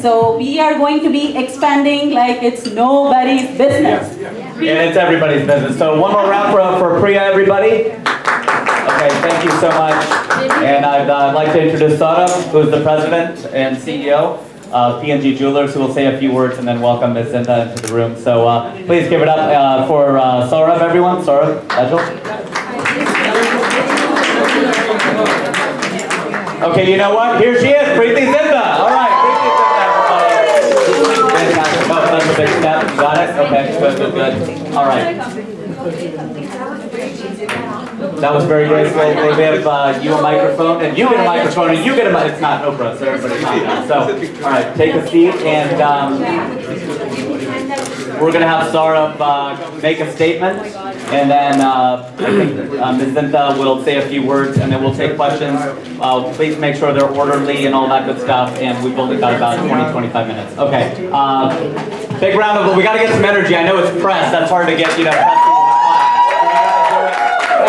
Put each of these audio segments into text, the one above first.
So we are going to be expanding like it's nobody's business. And it's everybody's business. So one more round for Priya, everybody. Okay, thank you so much. And I'd like to introduce Saurabh, who is the president and CEO of PNG Jewelers, who will say a few words and then welcome Ms. Zinta into the room. So please give it up for Saurabh, everyone. Saurabh, Ajal. Okay, you know what? Here she is, Preity Zinta. All right, Preity Zinta, everybody. Fantastic. Oh, that's a big step. You got it? Okay, good. All right. That was very graceful. We have you a microphone, and you get a microphone, and you get a mic. It's not Oprah, so everybody's not. So, all right, take a seat, and we're going to have Saurabh make a statement, and then I think Ms. Zinta will say a few words, and then we'll take questions. Please make sure they're orderly and all that good stuff, and we've only got about 20-25 minutes. Okay, big round of applause. We got to get some energy. I know it's press. That's hard to get, you know.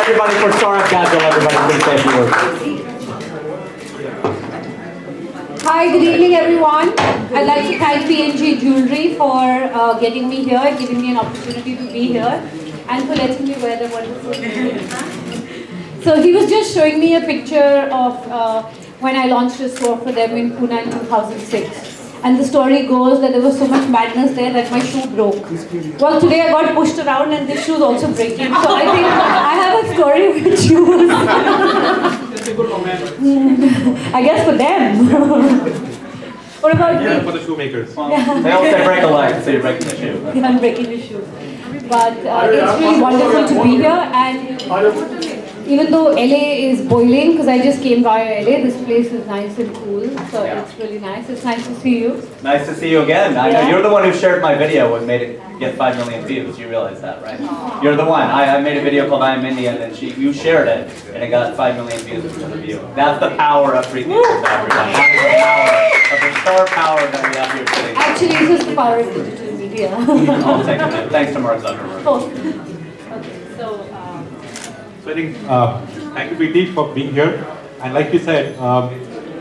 Everybody for Saurabh Gadgil, everybody, please say a few words. Hi, good evening everyone. I'd like to thank PNG Jewelry for getting me here, giving me an opportunity to be here, and for letting me wear the wonderful jewelry. So he was just showing me a picture of when I launched a store for them in Pune in 2006. And the story goes that there was so much madness there that my shoe broke. Well, today I got pushed around and this shoe is also breaking. So I think I have a story with shoes. I guess for them. What about me? For the shoemakers. They all say break a leg, so you're breaking the shoe. Yeah, I'm breaking the shoe. But it's really wonderful to be here, and even though LA is boiling, because I just came via LA, this place is nice and cool, so it's really nice. It's nice to see you. Nice to see you again. I know you're the one who shared my video and made it get 5 million views. You realize that, right? You're the one. I made a video called I'm India, and then you shared it, and it got 5 million views in the view. That's the power of Preity Zinta, everybody. That is the power of the star power that we have here today. Actually, this is the power of digital media. I'll take it. Thanks to Mark Zuckerberg. Oh. Okay, so. So I think, thank you Preity for being here. And like you said,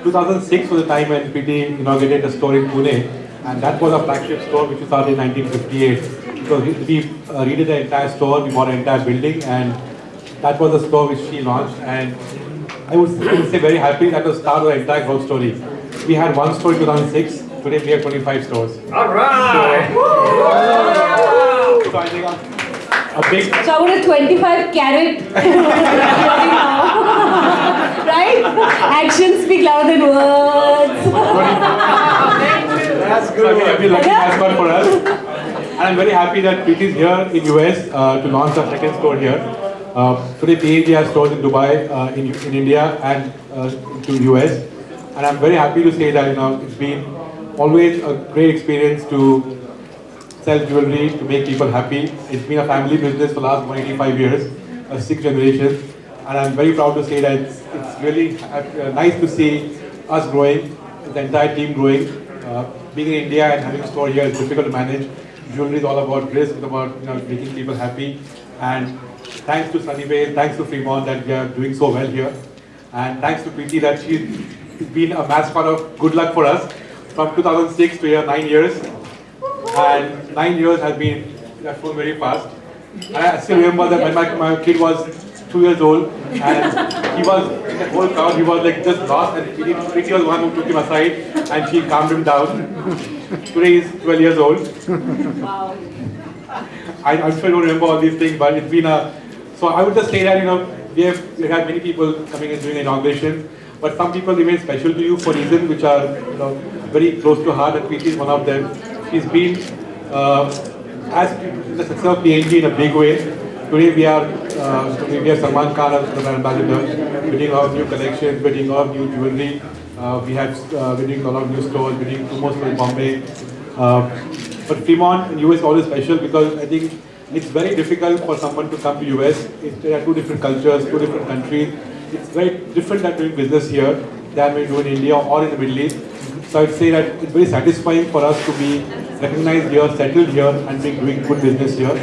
2006 was the time when Preity inaugurated a store in Pune. And that was a flagship store which we started in 1958. So we redid the entire store, we bought an entire building, and that was the store which she launched. And I would say very happy that was the start of the entire growth story. We had one store in 2006, today we have 25 stores. Alright! So I think a big... So I want a 25 carat right? Actions speak louder than words. That's good. So I think lucky mascot for us. And I'm very happy that Preity is here in US to launch our second store here. Today PNG has stores in Dubai, in India, and to US. And I'm very happy to say that it's been always a great experience to sell jewelry, to make people happy. It's been a family business for the last 185 years, 6 generations. And I'm very proud to say that it's really nice to see us growing, the entire team growing. Being in India and having a store here is difficult to manage. Jewelry is all about risk, it's about making people happy. And thanks to Sunnyvale, thanks to Fremont that we are doing so well here. And thanks to Preity that she's been a mascot of good luck for us from 2006 to here, 9 years. And 9 years has flown very fast. And I still remember that when my kid was 2 years old, and he was in the whole crowd, he was like just lost, and Preity was the one who took him aside and she calmed him down. Today he's 12 years old. Wow. I'm sure you don't remember all these things, but it's been so I would just say that we had many people coming and doing the inauguration, but some people remain special to you for reasons which are very close to heart, and Preity is one of them. She's been as the success of PNG in a big way. Today we have Salman Khan as the ambassador, building out new collections, building out new jewelry. We're doing a lot of new stores, we're doing 2 more stores in Bombay. But Fremont in US is always special because I think it's very difficult for someone to come to US. There are 2 different cultures, 2 different countries. It's very different than doing business here than we do in India or in the Middle East. So I'd say that it's very satisfying for us to be recognized here, settled here, and doing good business here.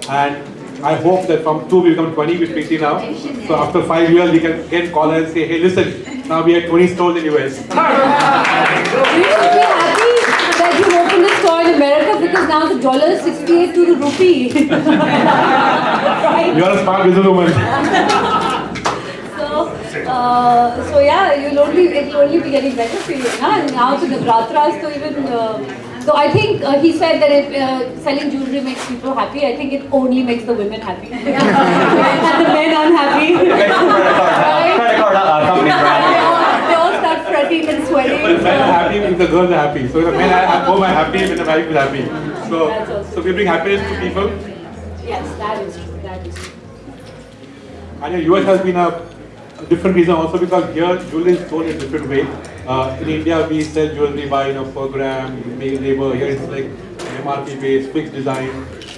And I hope that from 2 we become 20 with Preity now. So after 5 years we can again call her and say, hey listen, now we have 20 stores in US. You should be happy now the dollar is 68 to the rupee. Right? You are a smart businesswoman. So yeah, it'll only be getting better for you. And now to the Navratras, so even so I think he said that if selling jewelry makes people happy, I think it only makes the women happy. And the men unhappy. Credit card companies are happy. They all start fretting and sweating. But if men are happy, if the girls are happy. So if the men at home are happy, when the wife is happy. So we bring happiness to people. Yes, that is true. That is true. And your US has been a different reason also because here jewelry is sold in a different way. In India we sell jewelry by per gram, pay labor. Here it's like MRP based, fixed design.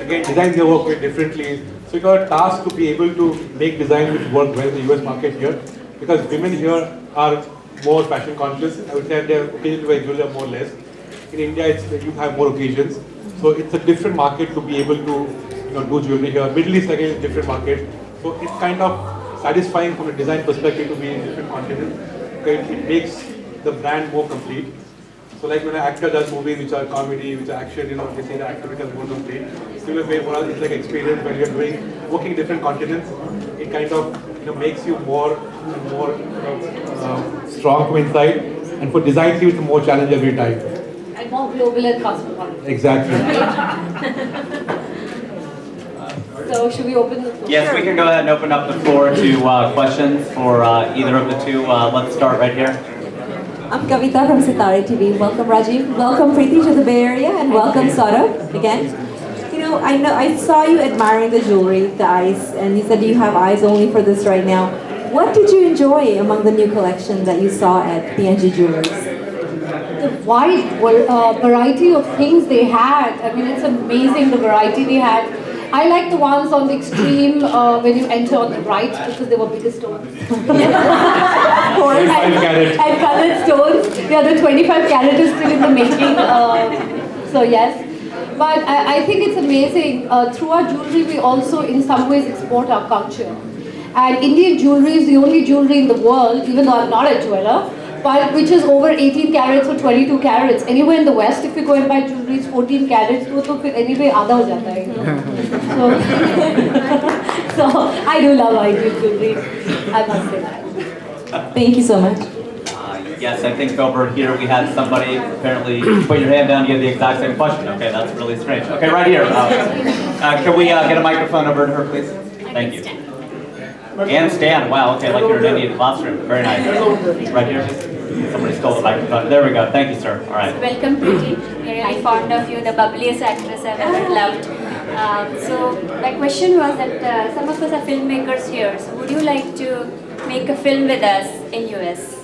Again, designs here work very differently. So you are tasked to be able to make design which work well in the US market here. Because women here are more fashion conscious. I would say their occasions to wear jewelry are more or less. In India, it's you have more occasions. So it's a different market to be able to do jewelry here. Middle East again is a different market. So it's kind of satisfying from a design perspective to be in different continents. Okay, it makes the brand more complete. So like when an actor does movies which are comedy, which are action, they say the actor becomes more complete. Similar way for us, it's like experience when you're working different continents. It kind of makes you more and more strong from inside. And for design team, it's more challenge every time. And more global and cosmopolitan. Exactly. So should we open the floor? Yes, we can go ahead and open up the floor to questions for either of the two. Let's start right here. I'm Kavita from Sitare TV. Welcome Rajiv. Welcome Preeti to the Bay Area and welcome Saurabh again. I saw you admiring the jewelry, the eyes, and you said you have eyes only for this right now. What did you enjoy among the new collections that you saw at PNG Jewelers? The wide variety of things they had. I mean, it's amazing the variety they had. I like the ones on the extreme when you enter on the right because they were bigger stones. Of course. And colored stones. Yeah, the 25 carat is still in the making. So yes. But I think it's amazing. Through our jewelry, we also in some ways export our culture. And Indian jewelry is the only jewelry in the world, even though I'm not a jeweler, but which is over 18 carats or 22 carats. Anywhere in the West, if you go and buy jewelry, it's 14 carats. So anyway, आधा हो जाता है. So I do love Indian jewelry. I must say that. Thank you so much. Yes, I think over here we had somebody apparently put your hand down. You had the exact same question. Okay, that's really strange. Okay, right here. Can we get a microphone over to her, please? Thank you. And stand. Wow. Okay, like you're in an Indian classroom. Very nice. Right here. Somebody stole the microphone. There we go. Thank you, sir. All right. Welcome, Preeti. Really fond of you, the bubbliest actress I've ever loved. So my question was that some of us are filmmakers here. So would you like to make a film with us in US?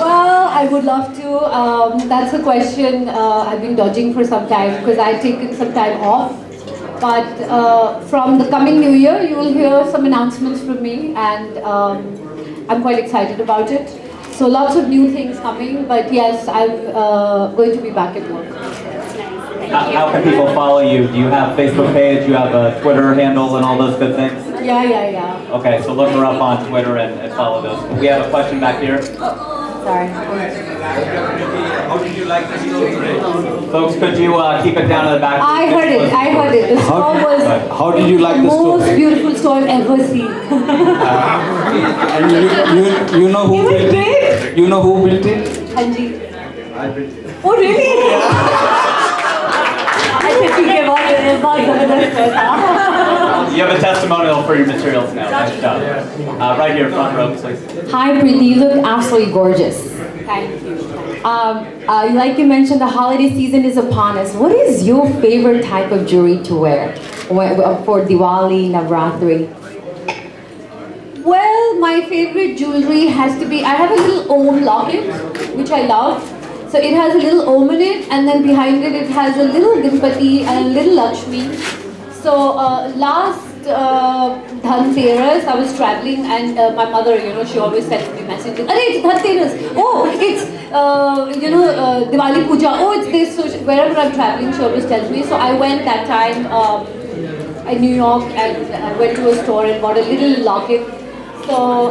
Well, I would love to. That's a question I've been dodging for some time because I've taken some time off. But from the coming new year, you will hear some announcements from me, and I'm quite excited about it. So lots of new things coming, but yes, I'm going to be back at work. How can people follow you? Do you have a Facebook page? Do you have a Twitter handle and all those good things? Yeah. Okay, so look her up on Twitter and follow those. We have a question back here. Sorry. How did you like the story? Folks, could you keep it down in the back? I heard it. The store was How did you like the most story? beautiful store I've ever seen. And you know who built it? You know who built it? Anji. I built it. Oh really? अच्छा ठीक है बहुत जबरदस्त था. You have a testimonial for your materials now. Nice job. Right here, front row, please. Hi Preeti, you look absolutely gorgeous. Thank you. Like you mentioned, the holiday season is upon us. What is your favorite type of jewelry to wear for Diwali, Navratri? Well, my favorite jewelry has to be, I have a little Om locket, which I love. So it has a little Om in it, and then behind it, it has a little Ganpati and a little Lakshmi. So last Dhanteras, I was traveling, and my mother, she always sends me messages. Arey, it's Dhanteras. Oh, it's Diwali Puja. Oh, it's this. So wherever I'm traveling, she always tells me. So I went that time in New York, and I went to a store and bought a little locket. So,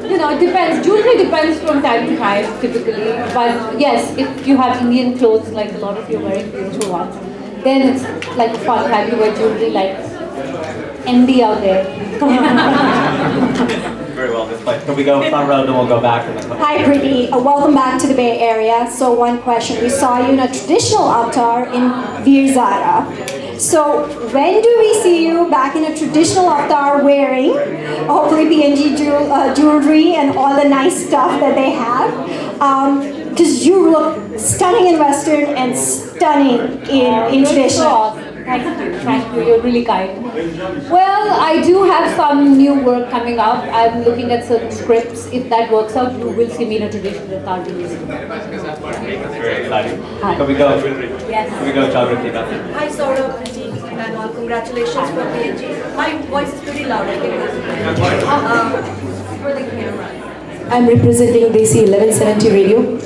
it depends. Jewelry depends from time to time, typically. But yes, if you have Indian clothes, like a lot of you are wearing beautiful ones, then it's like a fun time to wear jewelry, like MD out there. Very well displayed. Can we go front row, then we'll go back and then come. Hi, Preity. Welcome back to the Bay Area. So one question. We saw you in a traditional avatar in Veer Zara. So when do we see you back in a traditional avatar wearing, hopefully PNG jewelry and all the nice stuff that they have? Because you look stunning in Western and stunning in traditional. Thank you, you're really kind. Well, I do have some new work coming up. I'm looking at certain scripts. If that works out, you will see me in a traditional avatar. Very exciting. Can we go? Yes. Can we go, Jagriti? Hi, Saurabh, Preeti, and congratulations for PNG. My voice is pretty loud, I can for the camera. I'm representing DC 1170 Radio.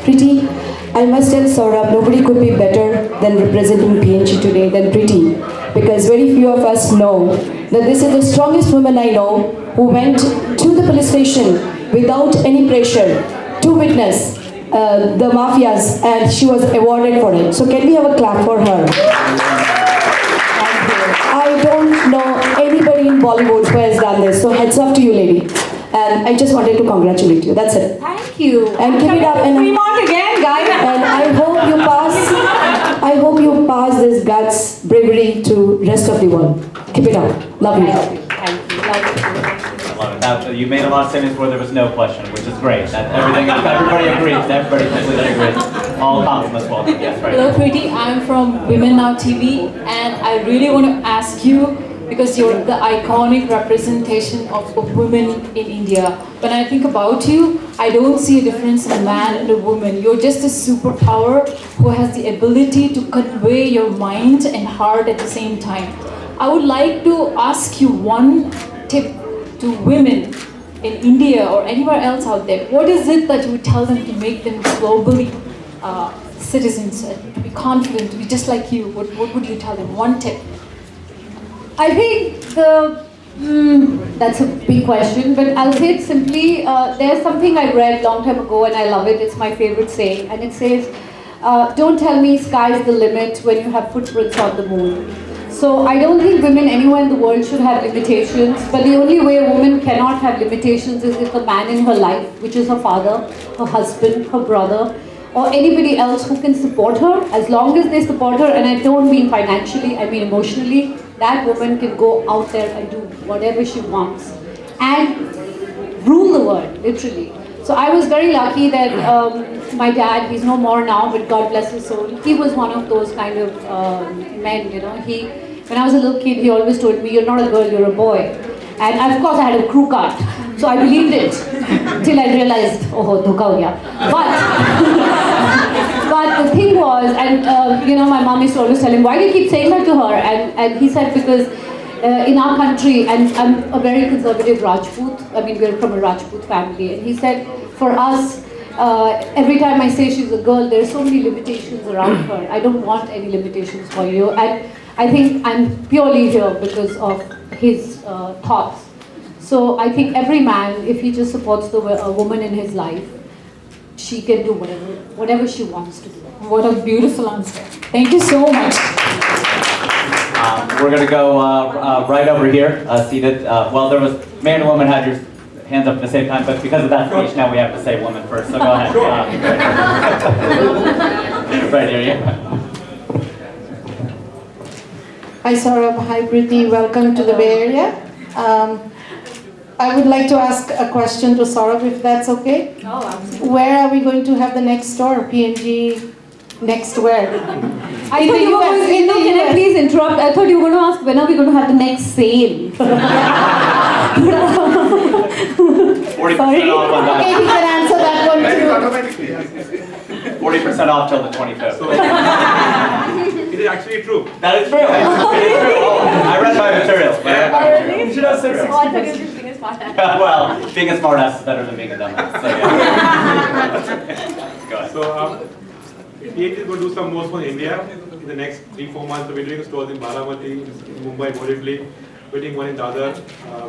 Preity, I must tell Saurabh, nobody could be better than representing PNG today than Preity, because very few of us know that this is the strongest woman I know who went to the police station without any pressure to witness the mafias, and she was awarded for it. So can we have a clap for her? I don't know anybody in Bollywood who has done this, so heads off to you, lady. And I just wanted to congratulate you. That's it. Thank you. And keep it up. And Fremont again, guys. And I hope you pass. I hope you pass this guts, bravery to rest of the world. Keep it up. Love you. Thank you. Love you. I love it. Now, you made a lot of statements where there was no question, which is great. That everybody agrees. Everybody completely agrees. All compliments welcome. Yes, right. Hello, Preity. I'm from Women Now TV, and I really want to ask you, because you're the iconic representation of women in India. When I think about you, I don't see a difference in a man and a woman. You're just a superpower who has the ability to convey your mind and heart at the same time. I would like to ask you one tip to women in India or anywhere else out there. What is it that you would tell them to make them globally citizens, to be confident, to be just like you? What would you tell them? One tip. I think that's a big question, but I'll say it simply. There's something I read long time ago and I love it. It's my favorite saying, and it says, don't tell me sky's the limit when you have footprints on the moon. So I don't think women anywhere in the world should have limitations, but the only way a woman cannot have limitations is if a man in her life, which is her father, her husband, her brother, or anybody else who can support her, as long as they support her, and I don't mean financially, I mean emotionally, that woman can go out there and do whatever she wants and rule the world, literally. So I was very lucky that my dad, he's no more now, but God bless his soul, he was one of those kind of men, you know. When I was a little kid, he always told me, you're not a girl, you're a boy. And of course I had a crew card, so I believed it till I realized, oh, dhoka ho gaya. But the thing was, and my mom used to always tell him, why do you keep saying that to her? And he said, because in our country, and I'm a very conservative Rajput, I mean, we're from a Rajput family, and he said, for us, every time I say she's a girl, there's so many limitations around her. I don't want any limitations for you. And I think I'm purely here because of his thoughts. So I think every man, if he just supports a woman in his life, she can do whatever she wants to do. What a beautiful answer. Thank you so much. We're going to go right over here, seated. Well, there was man and woman had your hands up at the same time, but because of that speech, now we have to say woman first. So go ahead. Right here, yeah. Hi Saurabh, hi Preity, welcome to the Bay Area. I would like to ask a question to Saurabh, if that's okay. Oh, absolutely. Where are we going to have the next store? PNG next where? I thought you were going to, can I please interrupt? I thought you were going to ask, when are we going to have the next sale? 40% off on that. Okay, he can answer that one too. 40% off till the 25th. It is actually true. That is true. It is true. I read my material. Really? You should have said Oh, I thought you were just being a smart ass. Well, being a smartass is better than being a dumbass. So yeah. Go ahead. So, PNG is going to do some more for India in the next 3-4 months. So we're doing stores in Baramati, in Mumbai, more Italy. we're doing one in Dadar,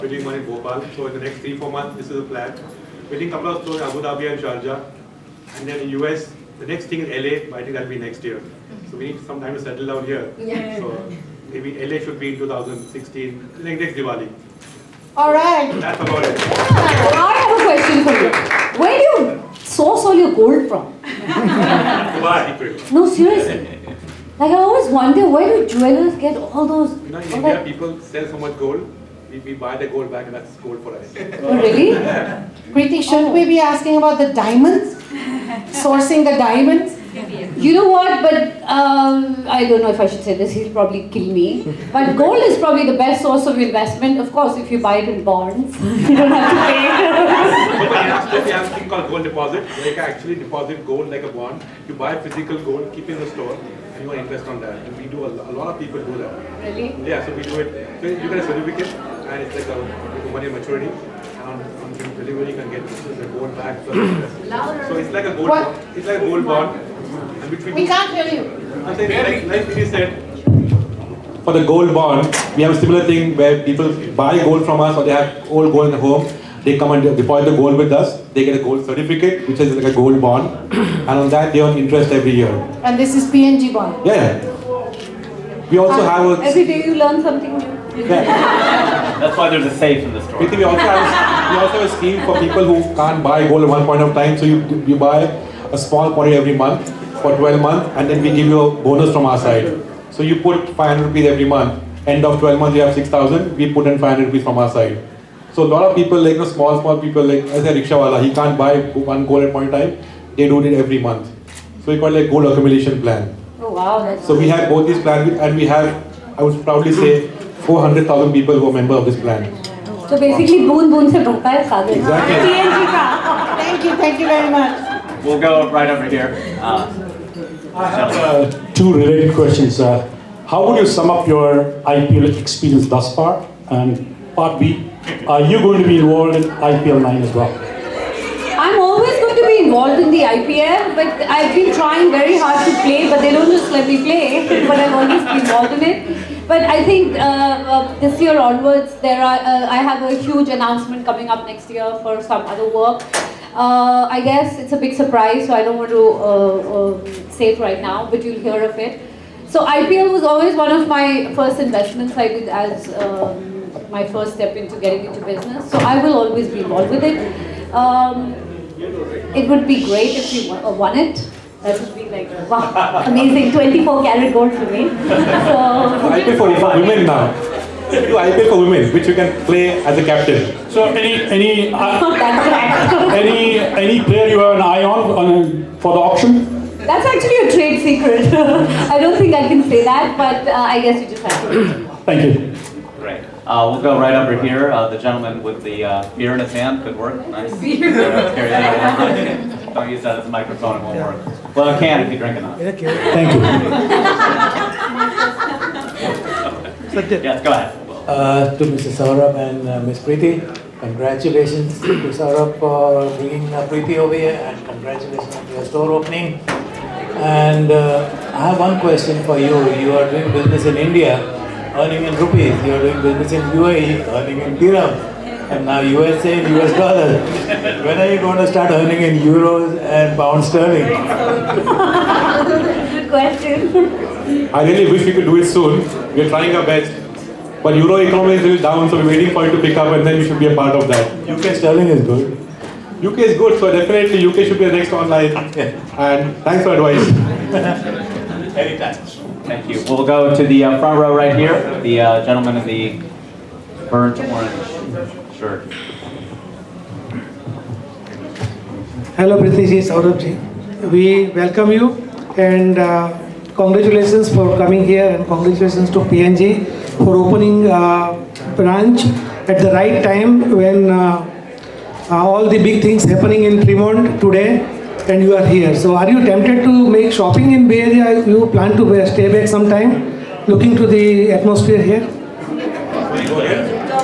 we're doing one in Bhopal. So in the next 3-4 months, this is the plan. We're doing a couple of stores in Abu Dhabi and Sharjah. And then in US, the next thing is LA, but I think that'll be next year. So we need some time to settle down here. Yeah. So maybe LA should be in 2016, like next Diwali. All right. That's about it. I have a question for you. Where do you source all your gold from? Dubai. No, seriously. Like I always wonder, where do jewelers get all those? You know, in all India, that- people sell so much gold. We buy the gold back, and that's gold for us. Oh, really? Preeti, shouldn't we be asking about the diamonds? Sourcing the diamonds? You know what? But I don't know if I should say this. He'll probably kill me. But gold is probably the best source of investment. Of course, if you buy it in bonds, you don't have to pay. We have a thing called gold deposit, where you can actually deposit gold like a bond. You buy physical gold, keep it in the store, and you want to invest on that. And we do a lot of people do that. Really? Yeah, so we do it. So you get a certificate, and it's like a 1 year maturity. And on delivery, you can get the gold back. So it's like a gold. What? Bond. It's like a gold bond. And which We can't hear you. I'm saying, like Preeti said, for the gold bond, we have a similar thing where people buy gold from us or they have old gold in the home. They come and deposit the gold with us. They get a gold certificate, which is like a gold bond. And on that, they earn interest every year. And this is PNG bond. Yeah. We also have a... Every day you learn something new. Yeah. That's why there's a safe in the store. Preeti, we also have a scheme for people who can't buy gold at one point of time. So you buy a small quantity every month for 12 months, and then we give you a bonus from our side. So you put 500 rupees every month. End of 12 months, you have 6,000. We put in 500 rupees from our side. So a lot of people, like small people, like as a rickshawala, he can't buy one gold at one time. They do it every month. So we call it like gold accumulation plan. Oh wow, that's So we have both these plans, and we have, I would proudly say, 400,000 people who are member of this plan. So basically, boon boon se bhagta hai sagar. Exactly. PNG ka. Thank you very much. We'll go right over here. I have two related questions. How would you sum up your IPL experience thus far? And part B, are you going to be involved in IPL 9 as well? I'm always going to be involved in the IPL, but I've been trying very hard to play, but they don't just let me play, but I've always been involved in it. But I think this year onwards, I have a huge announcement coming up next year for some other work. I guess it's a big surprise, so I don't want to say it right now, but you'll hear of it. So IPL was always one of my first investments I did as my first step into getting into business. So I will always be involved with it. It would be great if we won it. That would be like, wow, amazing, 24 karat gold for me. So IPL for women now. You do IPL for women, which you can play as a captain. So any player you have an eye on for the auction? that's actually a trade secret. I don't think I can say that, but I guess you just have to. Thank you. Great. We'll go right over here. The gentleman with the beer in his hand could work. Nice. Beer. Don't use that as a microphone, it won't work. Well, it can if you drink enough. Thank you. Yes, go ahead. To Mr. Saurabh and Ms. Preity, congratulations to Saurabh for bringing Preity over here, and congratulations on your store opening. And I have one question for you. You are doing business in India, earning in rupees. You are doing business in UAE, earning in dirham. And now USA and US dollars. When are you going to start earning in euros and pound sterling? Good question. I really wish we could do it soon. We're trying our best. But euro economy is a little down, so we're waiting for it to pick up, and then we should be a part of that. UK sterling is good. UK is good, so definitely UK should be the next online. And thanks for advice. Anytime. Thank you. We'll go to the front row right here. The gentleman in the burnt orange shirt. Hello, Preity ji, Saurabh ji. We welcome you and congratulations for coming here, and congratulations to PNG for opening branch at the right time when all the big things happening in Fremont today, and you are here. So are you tempted to make shopping in Bay Area? You plan to stay back sometime, looking to the atmosphere here?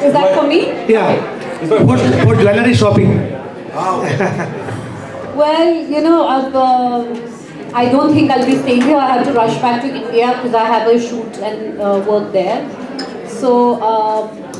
Is that for me? Yeah, for jewelry shopping. Well, you know, I don't think I'll be staying here. I have to rush back to India because I have a shoot and work there. So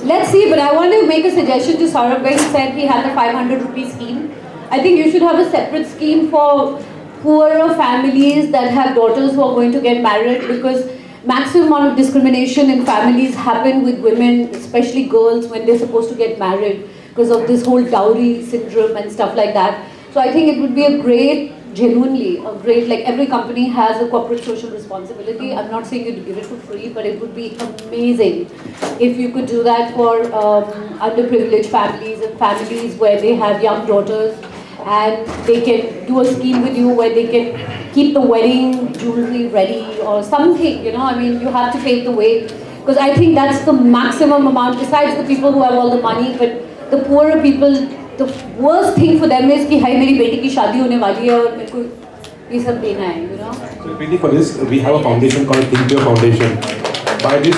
Let's see, but I want to make a suggestion to Saurabh where he said he had the 500 rupee scheme. I think you should have a separate scheme for poorer families that have daughters who are going to get married, because maximum amount of discrimination in families happen with women, especially girls, when they're supposed to get married because of this whole dowry syndrome and stuff like that. So I think it would be a great, genuinely, a great, like every company has a corporate social responsibility. I'm not saying you to give it for free, but it would be amazing if you could do that for underprivileged families and families where they have young daughters, and they can do a scheme with you where they can keep the wedding jewelry ready or something, you know. I mean, you have to pave the way, because I think that's the maximum amount, besides the people who have all the money, but the poorer people, the worst thing for them is कि हाय मेरी बेटी की शादी होने वाली है और मेरे को ये सब देना है, you know. So Preeti, for this, we have a foundation called Think Your Foundation. By this,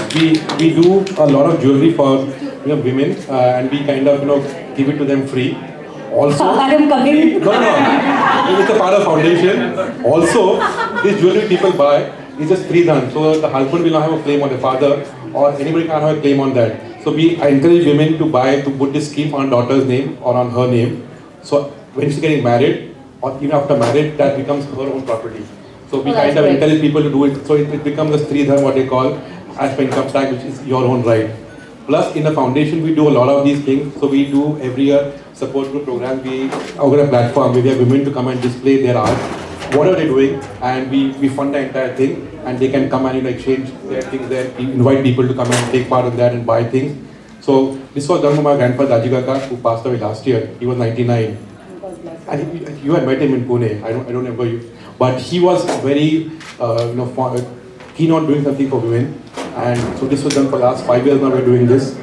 we do a lot of jewelry for women, and we kind of give it to them free. Also, I am coming. No, it's a part of foundation. Also, this jewelry people buy is just free done, so the husband will not have a claim on the father, or anybody can't have a claim on that. So I encourage women to put this scheme on daughter's name or on her name. So when she's getting married, or even after marriage, that becomes her own property. So we kind of encourage people to do it. So it becomes a Stridhar, what they call, as per income tax, which is your own right. Plus, in the foundation, we do a lot of these things. So we do every year support group programs. We organize a platform where we have women to come and display their art, whatever they're doing, and we fund the entire thing, and they can come and exchange their things there. We invite people to come and take part in that and buy things. So this was done by my grandfather Daji Kaka, who passed away last year. He was 99, and you had met him in Pune. I don't remember you, but he was very keen on doing something for women. And so this was done for the last 5 years now. We're doing this.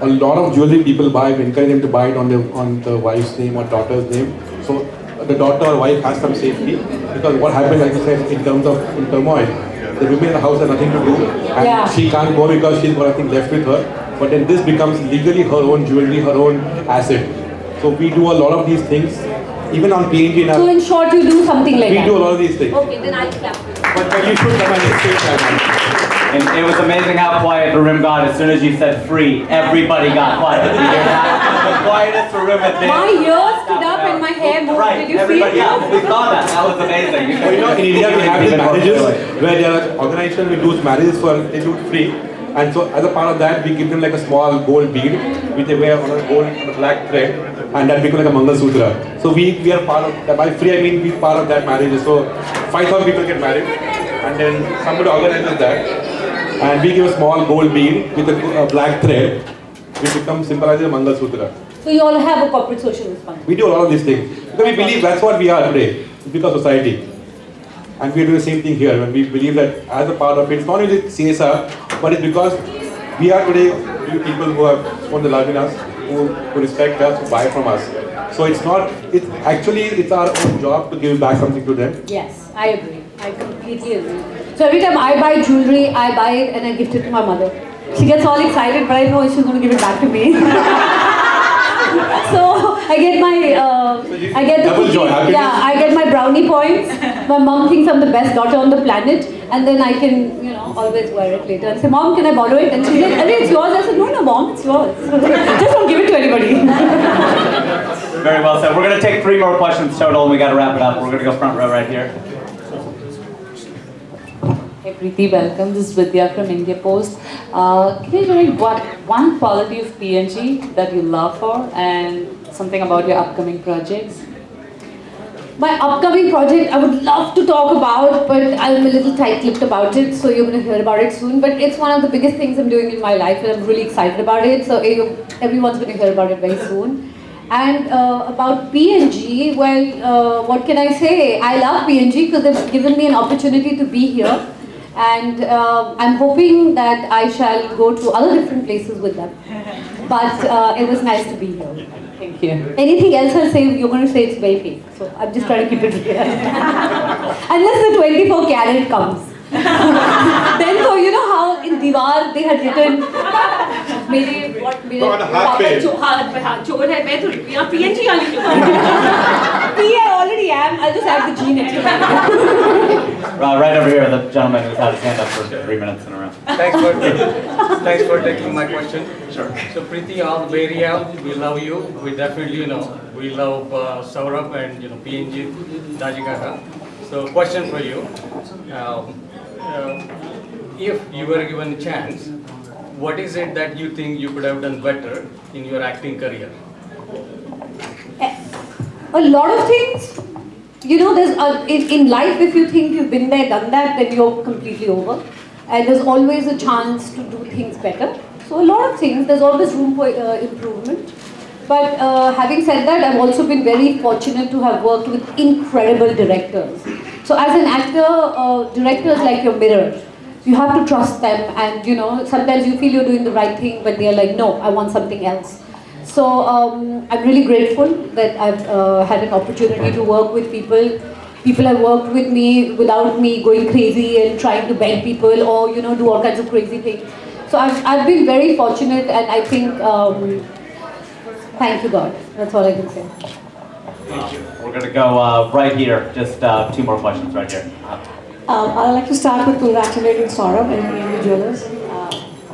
A lot of jewelry people buy. We encourage them to buy it on the wife's name or daughter's name. So the daughter or wife has some safety, because what happens, like I said, in turmoil, the women in the house have nothing to do, and she can't go because she's got nothing left with her. But then this becomes legally her own jewelry, her own asset. So we do a lot of these things, even on PNG. So in short, you do something like that. We do a lot of these things. Okay, then I'll clap. But you should come and exchange that. And it was amazing how quiet the room got. As soon as you said free, everybody got quiet. The quietest room at this. My ears stood up and my hair moved. Right, Did you everybody, feel it? yeah, we saw that. That was amazing. In India, we have these marriages where there are organizations we do marriages they do it free. And so as a part of that, we give them like a small gold bead, which they wear on a gold on a black thread, and that becomes like a Mangal Sutra. So we are part of that. By free, I mean we part of that marriage. So 5,000 people get married, and then somebody organizes that. And we give a small gold bead with a black thread, which becomes symbolizes a Mangal Sutra. So you all have a corporate social responsibility. We do a lot of these things because we believe that's what we are today. It's because of society. And we do the same thing here when we believe that as a part of it, it's not only CSR, but it's because we are today people who have shown the love in us, who respect us, who buy from us. So it's our own job to give back something to them. Yes, I agree. I completely agree. So every time I buy jewelry, I buy it and I gift it to my mother. She gets all excited, but I know she's going to give it back to me. So I get I get my brownie points. My mom thinks I'm the best daughter on the planet, and then I can, always wear it later and say, "Mom, can I borrow it?" And she's like, "Arey, it's yours." I said, "No, Mom, it's yours. Just don't give it to anybody." Very well said. We're going to take 3 more questions total, and we got to wrap it up. We're going to go front row right here. Hey Preeti, welcome. This is Vidya from India Post. Can you tell me one quality of PNG that you love for, and something about your upcoming projects? My upcoming project, I would love to talk about, but I'm a little tight-lipped about it, so you're going to hear about it soon. But it's one of the biggest things I'm doing in my life, and I'm really excited about it. So everyone's going to hear about it very soon. And about PNG, well, what can I say? I love PNG because they've given me an opportunity to be here. And I'm hoping that I shall go to other different places with them. But it was nice to be here. Thank you. Anything else I'll say, you're going to say it's very fake. So I'm just trying to keep it real. Unless the 24 carat comes. Then so you know how in Diwar they had written मेरे पापा चोर है मैं तो यहाँ PNG वाली क्यों? I already am. I'll just add the G next to it. Right over here. the gentleman who's had his hand up for 3 minutes in a row. Thanks for taking my question. Sure. So Preeti, all the Bay Area, we love you. We definitely, we love Saurabh and PNG, Dajikaka. So question for you. If you were given a chance, what is it that you think you could have done better in your acting career? A lot of things. There's in life, if you think you've been there, done that, then you're completely over. And there's always a chance to do things better. So a lot of things, there's always room for improvement. But having said that, I've also been very fortunate to have worked with incredible directors. So as an actor, directors like your mirror. You have to trust them, and sometimes you feel you're doing the right thing, but they're like, no, I want something else. So I'm really grateful that I've had an opportunity to work with people. People have worked with me without me going crazy and trying to beg people or do all kinds of crazy things. So I've been very fortunate, and I think thank you God. That's all I can say. We're going to go right here. Just 2 more questions right here. I'd like to start with congratulating Saurabh and PNG Jewelers.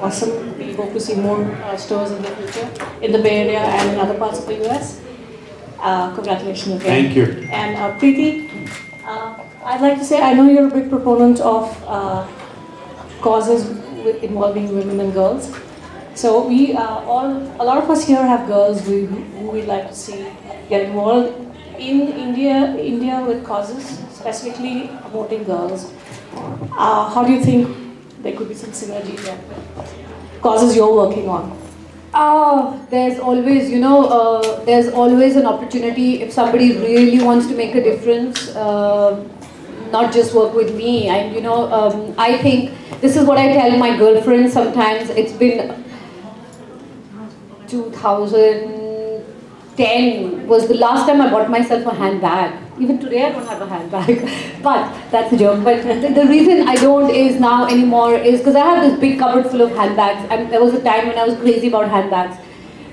Awesome. We hope to see more stores in the future in the Bay Area and in other parts of the US. Congratulations again. Thank you. And Preeti, I'd like to say I know you're a big proponent of causes involving women and girls. So a lot of us here have girls who we'd like to see get involved in India with causes, specifically promoting girls. How do you think there could be some synergy there? Causes you're working on. There's always, there's always an opportunity if somebody really wants to make a difference, not just work with me. I think this is what I tell my girlfriends sometimes. It's been 2010 was the last time I bought myself a handbag. Even today I don't have a handbag, but that's a joke. But the reason I don't is now anymore is because I have this big cupboard full of handbags, and there was a time when I was crazy about handbags.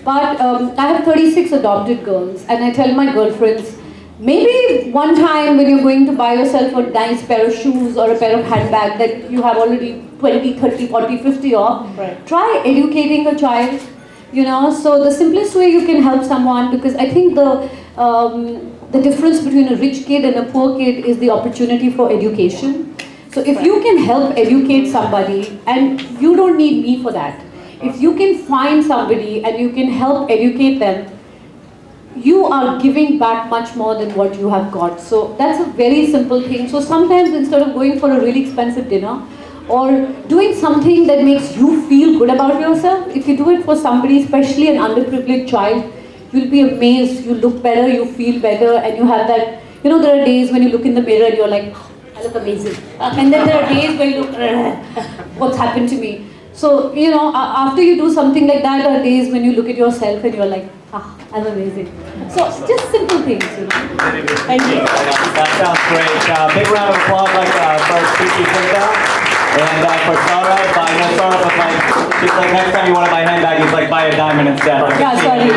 But I have 36 adopted girls, and I tell my girlfriends, maybe one time when you're going to buy yourself a nice pair of shoes or a pair of handbags that you have already 20, 30, 40, 50 of, try educating a child. So the simplest way you can help someone, because I think the difference between a rich kid and a poor kid is the opportunity for education. So if you can help educate somebody, and you don't need me for that, if you can find somebody and you can help educate them, you are giving back much more than what you have got. So that's a very simple thing. So sometimes instead of going for a really expensive dinner, or doing something that makes you feel good about yourself, if you do it for somebody, especially an underprivileged child, you'll be amazed. You look better, you feel better, and you have that, there are days when you look in the mirror and you're like, I look amazing. And then there are days where you look, what's happened to me? So, after you do something like that, there are days when you look at yourself and you're like, I'm amazing. So, just simple things, Thank you. That sounds great. Big round of applause for Preity Zinta. And for Saurabh, I know Saurabh was like, she's like, next time you want to buy a handbag, he's like, buy a diamond instead. Yeah, sorry.